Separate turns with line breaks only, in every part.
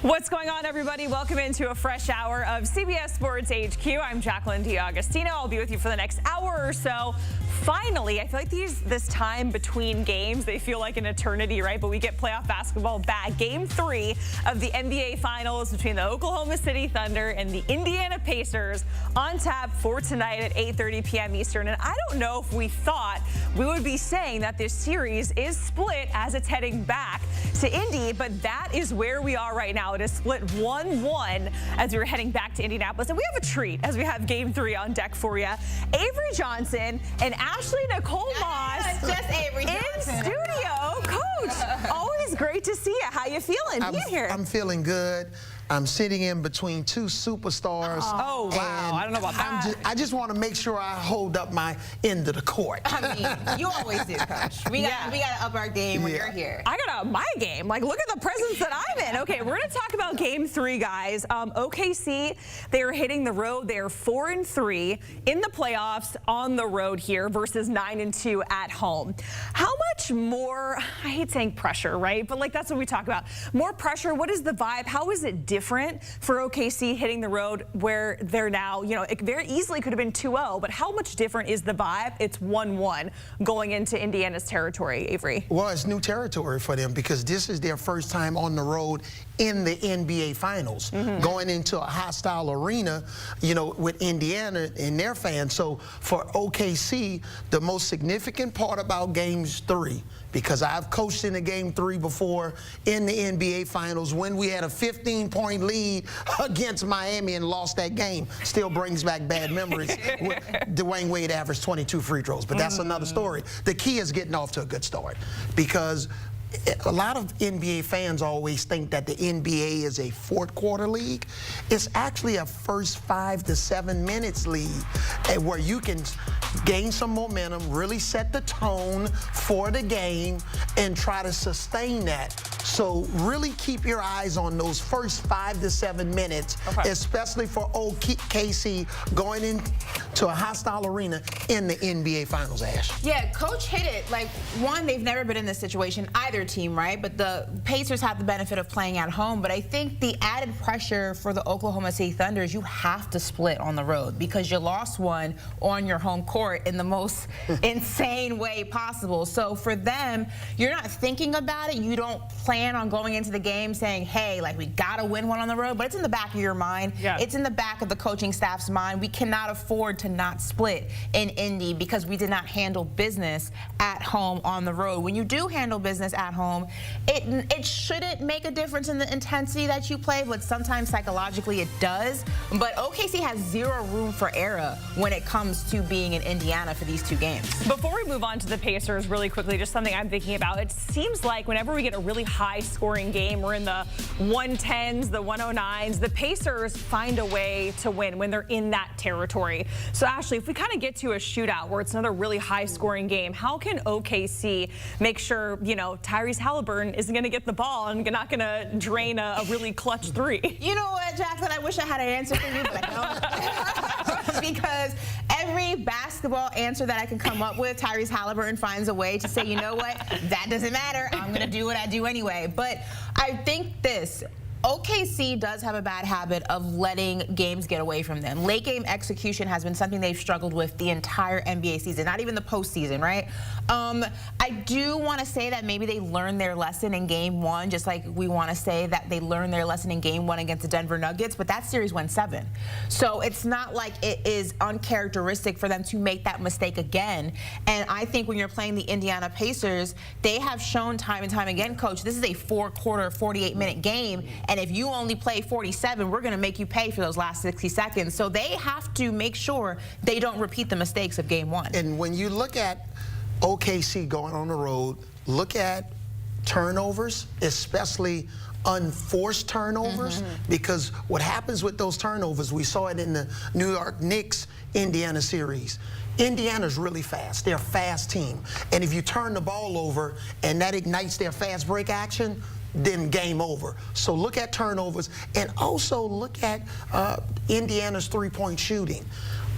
What's going on, everybody? Welcome into a fresh hour of CBS Sports HQ. I'm Jacqueline D'Agostino. I'll be with you for the next hour or so. Finally, I feel like this time between games, they feel like an eternity, right? But we get playoff basketball back. Game 3 of the NBA Finals between the Oklahoma City Thunder and the Indiana Pacers on tap for tonight at 8:30 p.m. Eastern. And I don't know if we thought we would be saying that this series is split as it's heading back to Indy, but that is where we are right now. It is split 1-1 as we're heading back to Indianapolis. And we have a treat as we have Game 3 on deck for you. Avery Johnson and Nicole Moss
just Avery Johnson
in studio. Coach, always great to see you. How you feeling being here?
I'm feeling good. I'm sitting in between two superstars.
Oh, wow. I don't know about that.
I just want to make sure I hold up my end of the court.
I mean, you always do, Coach. We got to up our game when you're here.
I got to up my game. Like, look at the presence that I'm in. Okay, we're going to talk about Game 3, guys. OKC, they are hitting the road. They are 4-3 in the playoffs on the road here versus 9-2 at home. How much more, I hate saying pressure, right? But, like, that's what we talk about. More pressure. What is the vibe? How is it different for OKC hitting the road where they're now, you know, it very easily could have been 2-0, but how much different is the vibe? It's 1-1 going into Indiana's territory, Avery.
Well, it's new territory for them because this is their first time on the road in the NBA Finals, going into a hostile arena, you know, with Indiana and their fans. So for OKC, the most significant part about Games 3, because I've coached in a Game 3 before in the NBA Finals when we had a 15-point lead against Miami and lost that game. Still brings back bad memories. Dwayne Wade averaged 22 free throws, but that's another story. The key is getting off to a good start because a lot of NBA fans always think that the NBA is a fourth quarter league. It's actually a first 5 to 7 minutes league where you can gain some momentum, really set the tone for the game, and try to sustain that. So really keep your eyes on those first 5 to 7 minutes, especially for OKC going into a hostile arena in the NBA Finals, Ash.
Yeah, Coach hit it. Like, one, they've never been in this situation, either team, right? But the Pacers have the benefit of playing at home. But I think the added pressure for the Oklahoma City Thunder is you have to split on the road because you lost one on your home court in the most insane way possible. So for them, you're not thinking about it. You don't plan on going into the game saying, hey, like, we got to win one on the road. But it's in the back of your mind. Yeah. It's in the back of the coaching staff's mind. We cannot afford to not split in Indy because we did not handle business at home on the road. When you do handle business at home, it shouldn't make a difference in the intensity that you play, but sometimes psychologically it does. But OKC has zero room for error when it comes to being in Indiana for these two games.
Before we move on to the Pacers really quickly, just something I'm thinking about. It seems like whenever we get a really high-scoring game, we're in the 110s, the 109s, the Pacers find a way to win when they're in that territory. So, Ashley, if we kind of get to a shootout where it's another really high-scoring game, how can OKC make sure, you know, Tyrese Halliburton isn't going to get the ball and not going to drain a really clutch three?
You know what, Jacqueline? I wish I had an answer for you, but I don't. Because every basketball answer that I can come up with, Tyrese Halliburton finds a way to say, you know what, that doesn't matter. I'm going to do what I do anyway. But I think this. OKC does have a bad habit of letting games get away from them. Late game execution has been something they've struggled with the entire NBA season, not even the postseason, right? I do want to say that maybe they learned their lesson in Game 1, just like we want to say that they learned their lesson in Game 1 against the Denver Nuggets, but that series went 7. So it's not like it is uncharacteristic for them to make that mistake again. And I think when you're playing the Indiana Pacers, they have shown time and time again, Coach, this is a 4-quarter, 48-minute game. And if you only play 47, we're going to make you pay for those last 60 seconds. So they have to make sure they don't repeat the mistakes of Game 1.
And when you look at OKC going on the road, look at turnovers, especially unforced turnovers, because what happens with those turnovers, we saw it in the New York Knicks Indiana series. Indiana's really fast. They're a fast team. And if you turn the ball over and that ignites their fast break action, then game over. So look at turnovers and also look at Indiana's three-point shooting.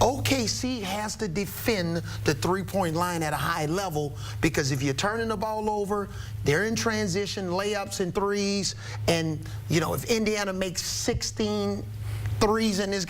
OKC has to defend the three-point line at a high level, because if you're turning the ball over, they're in transition, layups and threes, and, you know, if Indiana makes 16 threes in this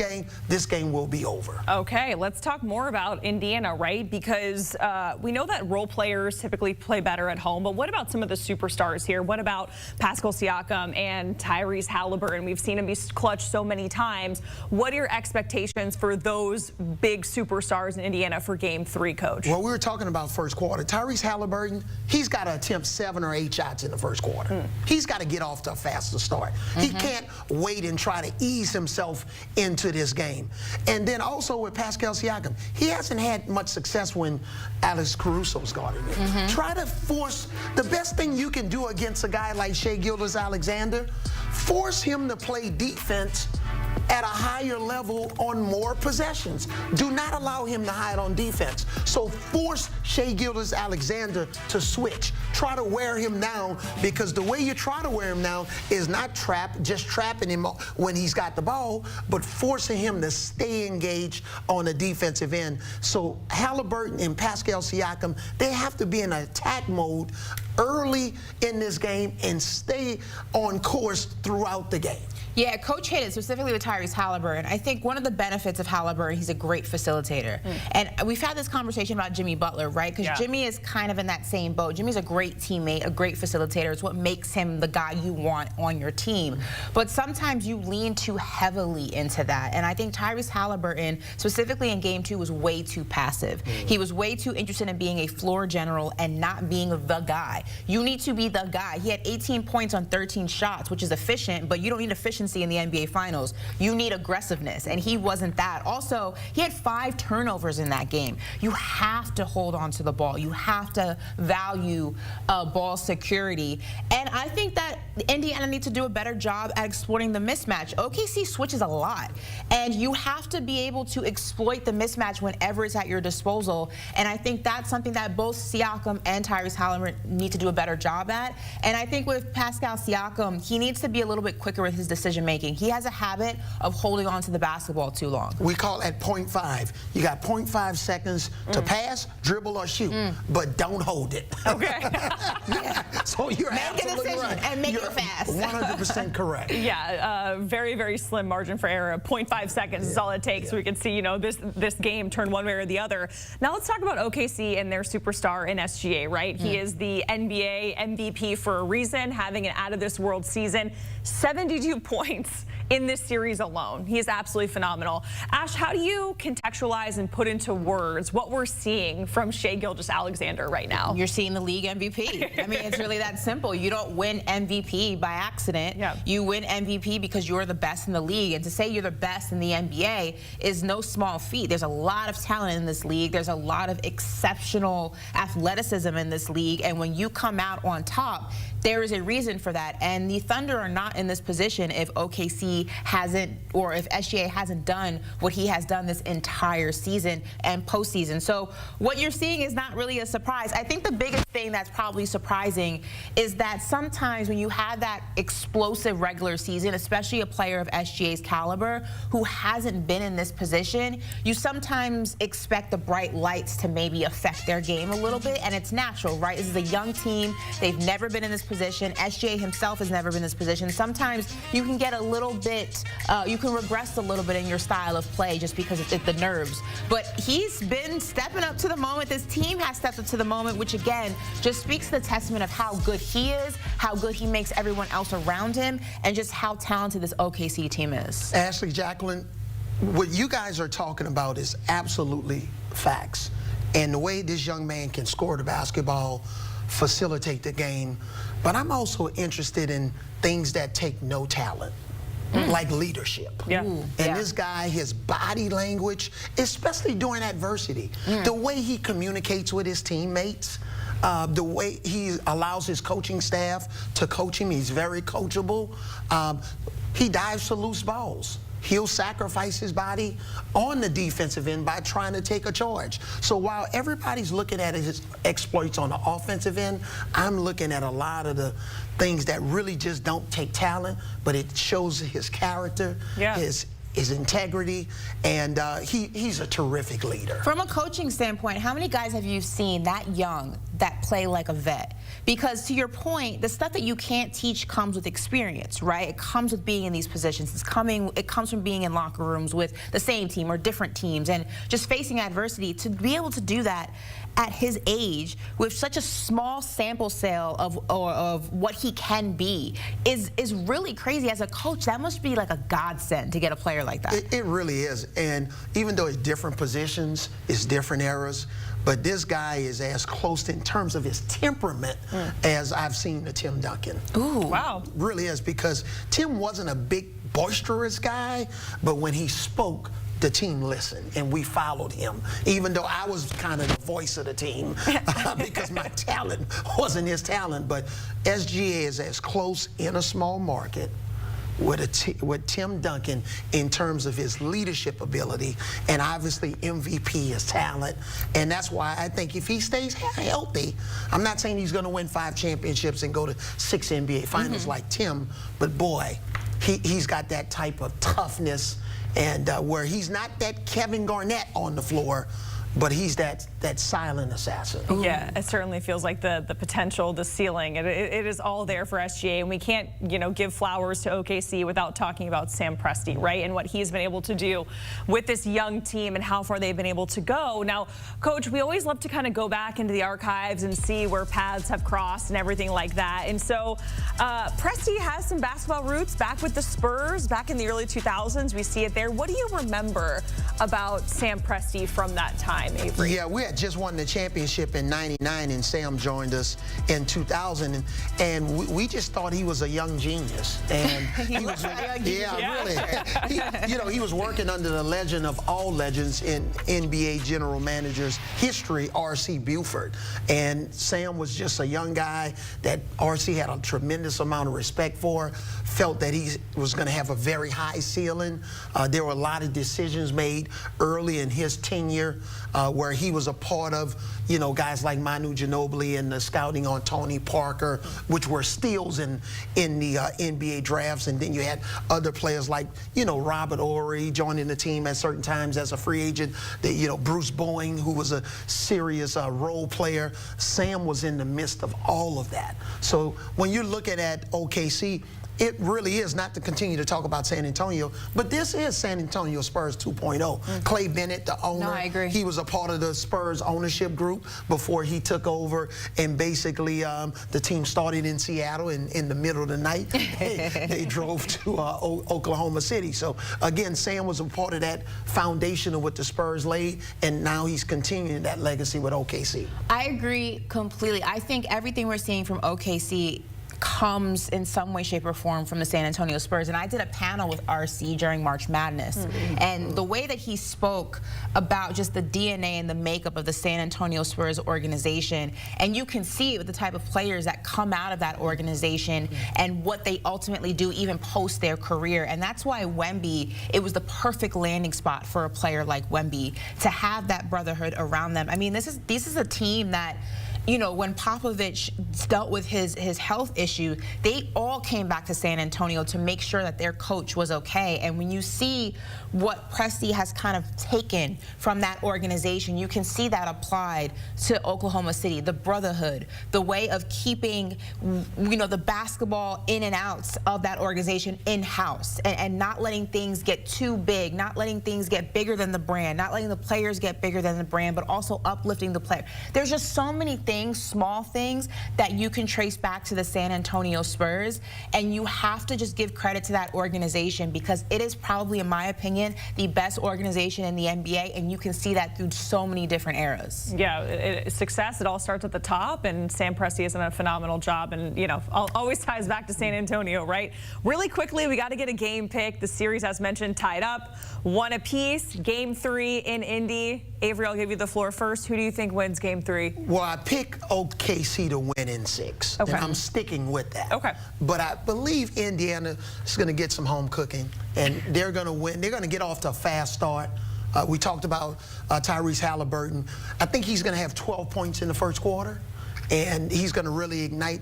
game will be over.
Okay, let's talk more about Indiana, right? Because we know that role players typically play better at home, but what about some of the superstars here? What about Pascal Siakam and Tyrese Halliburton? We've seen him be clutch so many times. What are your expectations for those big superstars in Indiana for Game 3, Coach?
Well, we were talking about first quarter. Tyrese Halliburton, he's got to attempt 7 or 8 shots in the first quarter. He's got to get off to a faster start. He can't wait and try to ease himself into this game. And then also with Pascal Siakam, he hasn't had much success when Alex Caruso's guarding him. Try to force, the best thing you can do against a guy like Shai Gilgeous-Alexander, force him to play defense at a higher level on more possessions. Do not allow him to hide on defense. So force Shai Gilgeous-Alexander to switch. Try to wear him down, because the way you try to wear him down is not just trapping him when he's got the ball, but forcing him to stay engaged on the defensive end. So Halliburton and Pascal Siakam, they have to be in attack mode early in this game and stay on course throughout the game.
Yeah, Coach hit it specifically with Tyrese Halliburton. I think one of the benefits of Halliburton, he's a great facilitator. And we've had this conversation about Jimmy Butler, right? Because Jimmy is kind of in that same boat. Jimmy's a great teammate, a great facilitator. It's what makes him the guy you want on your team. But sometimes you lean too heavily into that. And I think Tyrese Halliburton, specifically in Game 2, was way too passive. He was way too interested in being a floor general and not being the guy. You need to be the guy. He had 18 points on 13 shots, which is efficient, but you don't need efficiency in the NBA Finals. You need aggressiveness, and he wasn't that. Also, he had 5 turnovers in that game. You have to hold on to the ball. You have to value ball security. And I think that Indiana needs to do a better job at exploiting the mismatch. OKC switches a lot, and you have to be able to exploit the mismatch whenever it's at your disposal. And I think that's something that both Siakam and Tyrese Halliburton need to do a better job at. And I think with Pascal Siakam, he needs to be a little bit quicker with his decision making. He has a habit of holding on to the basketball too long.
We call that 0.5. You got 0.5 seconds to pass, dribble, or shoot, but don't hold it.
Okay.
So you're
make
absolutely
a decision
right.
and make it fast.
100% correct.
Yeah, very, very slim margin for error. 0.5 seconds is all it takes. So we can see, you know, this game turn one way or the other. Now let's talk about OKC and their superstar in SGA, right? He is the NBA MVP for a reason, having an out-of-this-world season. 72 points in this series alone. He is absolutely phenomenal. Ash, how do you contextualize and put into words what we're seeing from Shai Gilgeous-Alexander right now?
You're seeing the league MVP. I mean, it's really that simple. You don't win MVP by accident. You win MVP because you're the best in the league. And to say you're the best in the NBA is no small feat. There's a lot of talent in this league. There's a lot of exceptional athleticism in this league. And when you come out on top, there is a reason for that. And the Thunder are not in this position if OKC hasn't, or if SGA hasn't done what he has done this entire season and postseason. So what you're seeing is not really a surprise. I think the biggest thing that's probably surprising is that sometimes when you have that explosive regular season, especially a player of SGA's caliber who hasn't been in this position, you sometimes expect the bright lights to maybe affect their game a little bit, and it's natural, right? This is a young team. They've never been in this position. SGA himself has never been in this position. Sometimes you can get a little bit, you can regress a little bit in your style of play just because of the nerves. But he's been stepping up to the moment. This team has stepped up to the moment, which again just speaks to the testament of how good he is, how good he makes everyone else around him, and just how talented this OKC team is.
Ashley, Jacqueline, what you guys are talking about is absolutely facts. And the way this young man can score the basketball, facilitate the game. But I'm also interested in things that take no talent, like leadership. And this guy, his body language, especially during adversity, the way he communicates with his teammates, the way he allows his coaching staff to coach him, he's very coachable. He dives for loose balls. He'll sacrifice his body on the defensive end by trying to take a charge. So while everybody's looking at his exploits on the offensive end, I'm looking at a lot of the things that really just don't take talent, but it shows his character, his his integrity, and he's a terrific leader.
From a coaching standpoint, how many guys have you seen that young that play like a vet? Because to your point, the stuff that you can't teach comes with experience, right? It comes with being in these positions. It comes from being in locker rooms with the same team or different teams and just facing adversity. To be able to do that at his age with such a small sample sale of what he can be is really crazy. As a coach, that must be like a godsend to get a player like that.
It really is. And even though it's different positions, it's different eras, but this guy is as close in terms of his temperament as I've seen to Tim Duncan.
Ooh, wow.
Really is, because Tim wasn't a big boisterous guy, but when he spoke, the team listened, and we followed him, even though I was kind of the voice of the team because my talent wasn't his talent. But SGA is as close in a small market with Tim Duncan in terms of his leadership ability, and obviously MVP, his talent. And that's why I think if he stays healthy, I'm not saying he's going to win 5 championships and go to 6 NBA finals like Tim, but boy, he's got that type of toughness, and where he's not that Kevin Garnett on the floor, but he's that silent assassin.
Yeah, it certainly feels like the potential, the ceiling, it is all there for SGA, and we can't, give flowers to OKC without talking about Sam Presti, right, and what he's been able to do with this young team and how far they've been able to go. Now, Coach, we always love to kind of go back into the archives and see where paths have crossed and everything like that, and so Presti has some basketball roots back with the Spurs back in the early 2000s. We see it there. What do you remember about Sam Presti from that time, Avery?
Yeah, we had just won the championship in '99, and Sam joined us in 2000, and we just thought he was a young genius. And he was, really. He was working under the legend of all legends in NBA general managers history, R.C. Buford. And Sam was just a young guy that R.C. had a tremendous amount of respect for, felt that he was going to have a very high ceiling. There were a lot of decisions made early in his tenure where he was a part of, guys like Manu Ginobili and the scouting on Tony Parker, which were steals in the NBA drafts. And then you had other players like, Robert Horry joining the team at certain times as a free agent. Bruce Boeing, who was a serious role player. Sam was in the midst of all of that. So when you're looking at OKC, it really is, not to continue to talk about San Antonio, but this is San Antonio Spurs 2.0. Clay Bennett, the owner,
no, I agree.
He was a part of the Spurs ownership group before he took over, and basically the team started in Seattle, and in the middle of the night, they drove to Oklahoma City. So again, Sam was a part of that foundation of what the Spurs laid, and now he's continuing that legacy with OKC.
I agree completely. I think everything we're seeing from OKC comes in some way, shape, or form from the San Antonio Spurs. And I did a panel with RC during March Madness. And the way that he spoke about just the DNA and the makeup of the San Antonio Spurs organization, and you can see it with the type of players that come out of that organization and what they ultimately do even post their career. And that's why Wemby, it was the perfect landing spot for a player like Wemby to have that brotherhood around them. I mean, this is a team that, when Popovich dealt with his health issue, they all came back to San Antonio to make sure that their coach was okay. And when you see what Presti has kind of taken from that organization, you can see that applied to Oklahoma City, the brotherhood, the way of keeping, the basketball in and outs of that organization in-house, and not letting things get too big, not letting things get bigger than the brand, not letting the players get bigger than the brand, but also uplifting the player. There's just so many things, small things, that you can trace back to the San Antonio Spurs, and you have to just give credit to that organization, because it is probably, in my opinion, the best organization in the NBA, and you can see that through so many different eras.
Yeah, success, it all starts at the top, and Sam Presti has done a phenomenal job, and always ties back to San Antonio, right? Really quickly, we got to get a game pick. The series, as mentioned, tied up, 1 apiece. Game 3 in Indy. Avery, I'll give you the floor first. Who do you think wins Game 3?
Well, I pick OKC to win in 6,
okay,
and I'm sticking with that.
Okay.
But I believe Indiana is going to get some home cooking, and they're going to win. They're going to get off to a fast start. We talked about Tyrese Halliburton. I think he's going to have 12 points in the first quarter, and he's going to really ignite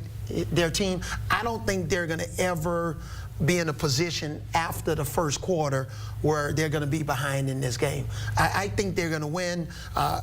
their team. I don't think they're going to ever be in a position after the first quarter where they're going to be behind in this game. I think they're going to win.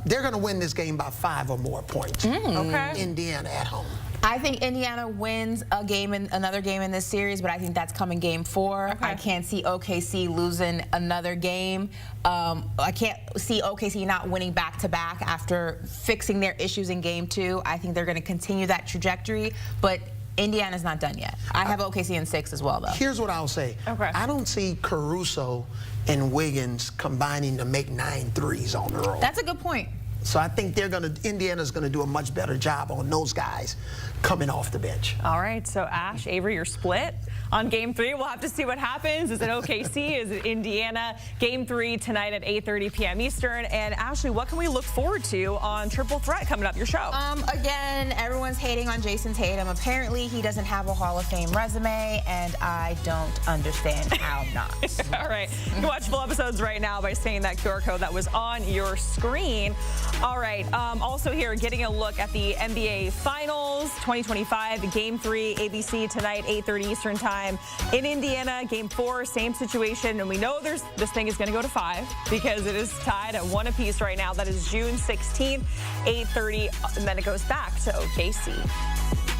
They're going to win this game by 5 or more points.
Okay.
Indiana at home.
I think Indiana wins another game in this series, but I think that's coming game 4.
Okay.
I can't see OKC losing another game. I can't see OKC not winning back-to-back after fixing their issues in game 2. I think they're going to continue that trajectory, but Indiana's not done yet. I have OKC in 6 as well, though.
Here's what I'll say.
Okay.
I don't see Caruso and Wiggins combining to make 9 threes on the road.
That's a good point.
So I think Indiana's going to do a much better job on those guys coming off the bench.
All right, so Ash, Avery, you're split on game 3. We'll have to see what happens. Is it OKC? Is it Indiana? Game 3 tonight at 8:30 p.m. Eastern. And Ashley, what can we look forward to on Triple Threat coming up your show?
Again, everyone's hating on Jason Tatum. Apparently, he doesn't have a Hall of Fame resume, and I don't understand how not.
All right, you can watch full episodes right now by scanning that QR code that was on your screen. All right, also here, getting a look at the NBA Finals 2025, Game 3, ABC tonight, 8:30 Eastern Time. In Indiana, Game 4, same situation, and we know this thing is going to go to 5 because it is tied at 1 apiece right now. That is June 16th, 8:30, and then it goes back to OKC.